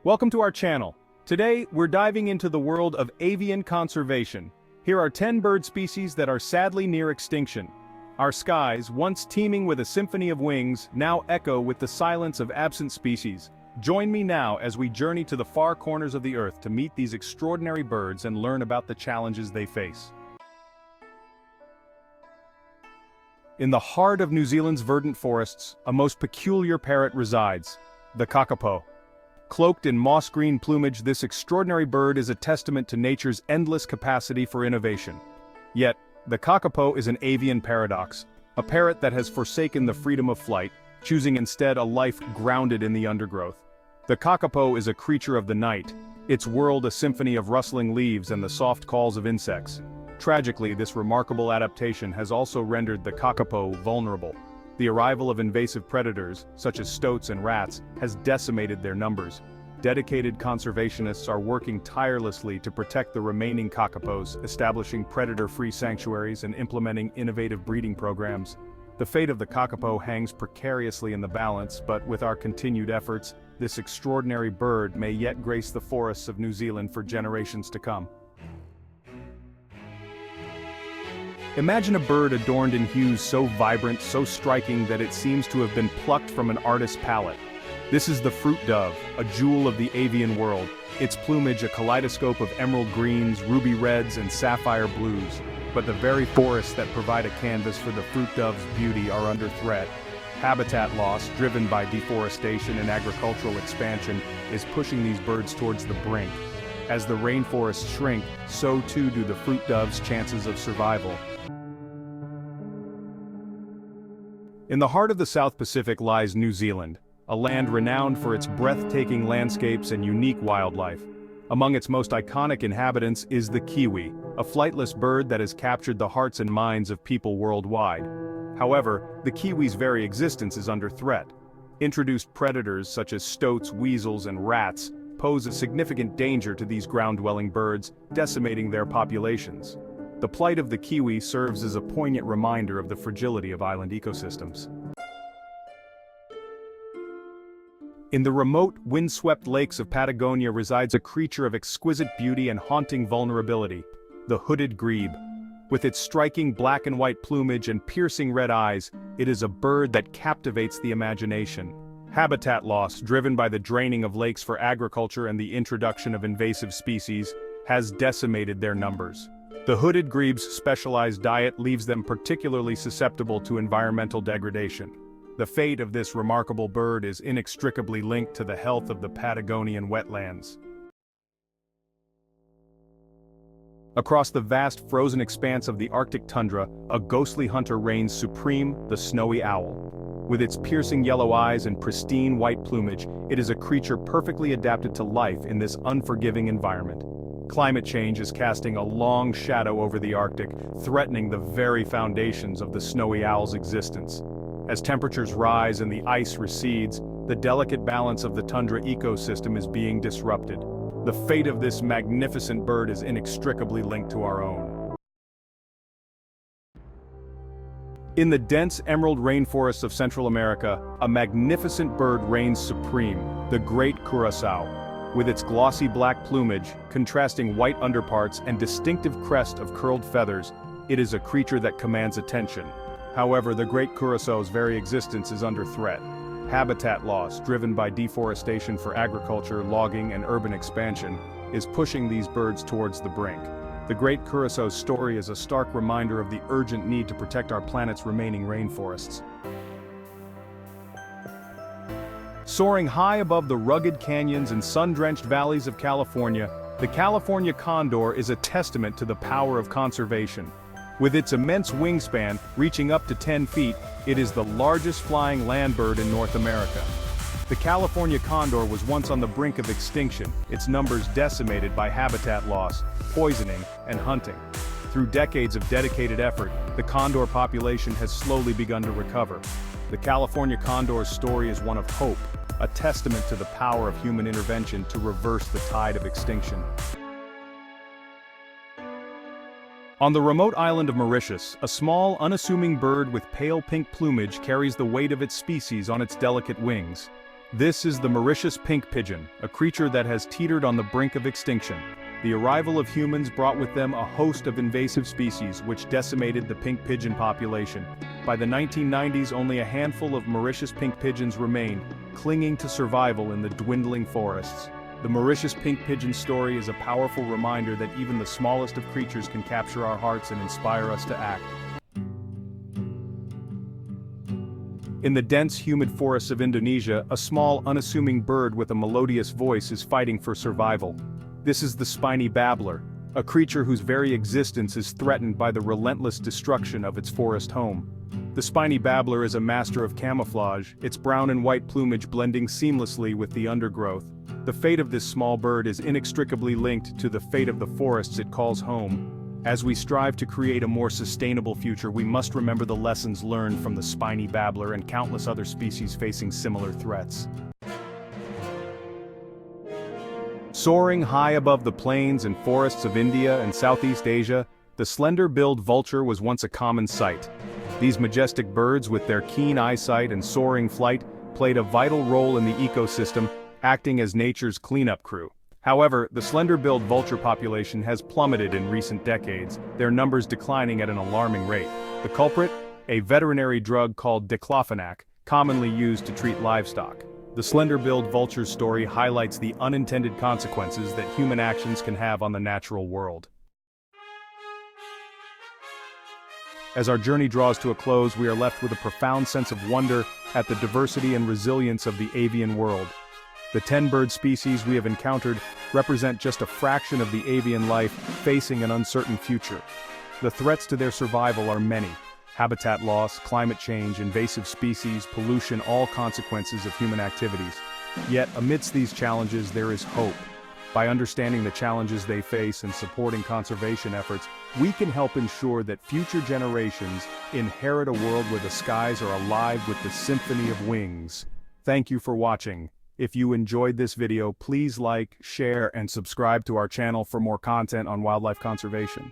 Welcome to our channel. Today, we're diving into the world of avian conservation. Here are 10 bird species that are sadly near extinction. Our skies, once teeming with a symphony of wings, now echo with the silence of absent species. Join me now as we journey to the far corners of the earth to meet these extraordinary birds and learn about the challenges they face. In the heart of New Zealand's verdant forests, a most peculiar parrot resides, the kakapo. Cloaked in moss-green plumage, this extraordinary bird is a testament to nature's endless capacity for innovation. Yet, the kakapo is an avian paradox, a parrot that has forsaken the freedom of flight, choosing instead a life grounded in the undergrowth. The kakapo is a creature of the night, its world a symphony of rustling leaves and the soft calls of insects. Tragically, this remarkable adaptation has also rendered the kakapo vulnerable. The arrival of invasive predators, such as stoats and rats, has decimated their numbers. Dedicated conservationists are working tirelessly to protect the remaining kakapos, establishing predator-free sanctuaries and implementing innovative breeding programs. The fate of the kakapo hangs precariously in the balance, but with our continued efforts, this extraordinary bird may yet grace the forests of New Zealand for generations to come. Imagine a bird adorned in hues so vibrant, so striking that it seems to have been plucked from an artist's palette. This is the fruit dove, a jewel of the avian world, its plumage a kaleidoscope of emerald greens, ruby reds, and sapphire blues. But the very forests that provide a canvas for the fruit dove's beauty are under threat. Habitat loss, driven by deforestation and agricultural expansion, is pushing these birds towards the brink. As the rainforests shrink, so too do the fruit dove's chances of survival. In the heart of the South Pacific lies New Zealand, a land renowned for its breathtaking landscapes and unique wildlife. Among its most iconic inhabitants is the kiwi, a flightless bird that has captured the hearts and minds of people worldwide. However, the kiwi's very existence is under threat. Introduced predators such as stoats, weasels, and rats pose a significant danger to these ground-dwelling birds, decimating their populations. The plight of the kiwi serves as a poignant reminder of the fragility of island ecosystems. In the remote, windswept lakes of Patagonia resides a creature of exquisite beauty and haunting vulnerability, the hooded grebe. With its striking black and white plumage and piercing red eyes, it is a bird that captivates the imagination. Habitat loss, driven by the draining of lakes for agriculture and the introduction of invasive species, has decimated their numbers. The hooded grebe's specialized diet leaves them particularly susceptible to environmental degradation. The fate of this remarkable bird is inextricably linked to the health of the Patagonian wetlands. Across the vast frozen expanse of the Arctic tundra, a ghostly hunter reigns supreme, the snowy owl. With its piercing yellow eyes and pristine white plumage, it is a creature perfectly adapted to life in this unforgiving environment. Climate change is casting a long shadow over the Arctic, threatening the very foundations of the snowy owl's existence. As temperatures rise and the ice recedes, the delicate balance of the tundra ecosystem is being disrupted. The fate of this magnificent bird is inextricably linked to our own. In the dense emerald rainforests of Central America, a magnificent bird reigns supreme, the great curassow. With its glossy black plumage, contrasting white underparts and distinctive crest of curled feathers, it is a creature that commands attention. However, the great curasso's very existence is under threat. Habitat loss, driven by deforestation for agriculture, logging, and urban expansion, is pushing these birds towards the brink. The great curasso's story is a stark reminder of the urgent need to protect our planet's remaining rainforests. Soaring high above the rugged canyons and sun-drenched valleys of California, the California condor is a testament to the power of conservation. With its immense wingspan, reaching up to 10 feet, it is the largest flying land bird in North America. The California condor was once on the brink of extinction, its numbers decimated by habitat loss, poisoning, and hunting. Through decades of dedicated effort, the condor population has slowly begun to recover. The California condor's story is one of hope, a testament to the power of human intervention to reverse the tide of extinction. On the remote island of Mauritius, a small, unassuming bird with pale pink plumage carries the weight of its species on its delicate wings. This is the Mauritius pink pigeon, a creature that has teetered on the brink of extinction. The arrival of humans brought with them a host of invasive species which decimated the pink pigeon population. By the 1990s, only a handful of Mauritius pink pigeons remained, clinging to survival in the dwindling forests. The Mauritius pink pigeon story is a powerful reminder that even the smallest of creatures can capture our hearts and inspire us to act. In the dense, humid forests of Indonesia, a small, unassuming bird with a melodious voice is fighting for survival. This is the spiny babbler, a creature whose very existence is threatened by the relentless destruction of its forest home. The spiny babbler is a master of camouflage, its brown and white plumage blending seamlessly with the undergrowth. The fate of this small bird is inextricably linked to the fate of the forests it calls home. As we strive to create a more sustainable future, we must remember the lessons learned from the spiny babbler and countless other species facing similar threats. Soaring high above the plains and forests of India and Southeast Asia, the slender-billed vulture was once a common sight. These majestic birds, with their keen eyesight and soaring flight, played a vital role in the ecosystem, acting as nature's cleanup crew. However, the slender-billed vulture population has plummeted in recent decades, their numbers declining at an alarming rate. The culprit? A veterinary drug called diclofenac, commonly used to treat livestock. The slender-billed vulture's story highlights the unintended consequences that human actions can have on the natural world. As our journey draws to a close, we are left with a profound sense of wonder at the diversity and resilience of the avian world. The 10 bird species we have encountered represent just a fraction of the avian life facing an uncertain future. The threats to their survival are many: habitat loss, climate change, invasive species, pollution, all consequences of human activities. Yet, amidst these challenges, there is hope. By understanding the challenges they face and supporting conservation efforts, we can help ensure that future generations inherit a world where the skies are alive with the symphony of wings. Thank you for watching. If you enjoyed this video, please like, share, and subscribe to our channel for more content on wildlife conservation.